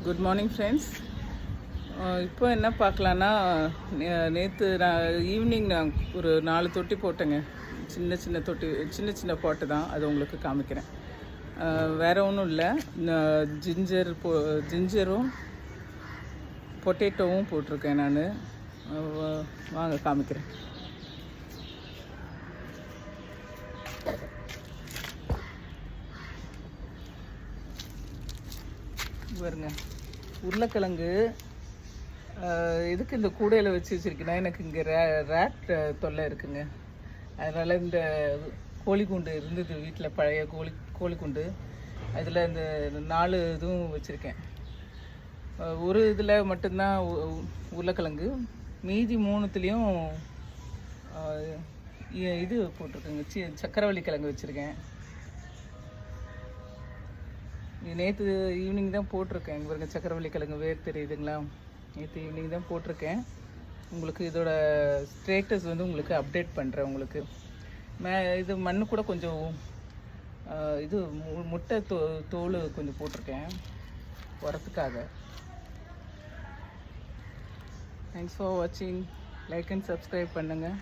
Good morning friends. இப்போ என்ன பார்க்கலான்னா, நேற்று நான் ஈவினிங் நான் ஒரு 4 தொட்டி போட்டேங்க. சின்ன சின்ன தொட்டி, சின்ன சின்ன பாட்டு தான். அது உங்களுக்கு காமிக்கிறேன். வேறு ஒன்றும் இல்லை, ஜிஞ்சரும் பொட்டேட்டோவும் போட்டிருக்கேன் நான். வாங்க காமிக்கிறேன். பாருங்க, உருளைக்கிழங்கு எதுக்கு இந்த கூடையில் வச்சு வச்சுருக்கேன்னா, எனக்கு இங்கே ரேட் தொல்லை இருக்குங்க. அதனால் இந்த கோழிக்குண்டு இருந்தது வீட்டில், பழைய கோழிக்குண்டு. அதில் இந்த 4 இதுவும் வச்சுருக்கேன். ஒரு இதில் மட்டும்தான் உருளைக்கிழங்கு, மீதி 3துலேயும் இது போட்டிருக்கேங்க, சக்கரவள்ளி கிழங்கு வச்சுருக்கேன். நேற்று ஈவினிங் தான் போட்டிருக்கேன். இங்கே பாருங்க, சக்கரவள்ளி கிழங்கு வேர் தெரியுதுங்களா? நேற்று ஈவினிங் தான் போட்டிருக்கேன். உங்களுக்கு இதோட ஸ்டேட்டஸ் உங்களுக்கு அப்டேட் பண்ணுறேன். உங்களுக்கு இது மண் கூட கொஞ்சம் இது முட்டை தோல் கொஞ்சம் போட்டிருக்கேன் உரத்துக்காக. தேங்க்ஸ் ஃபார் வாட்சிங். லைக் அண்ட் சப்ஸ்கிரைப் பண்ணுங்கள்.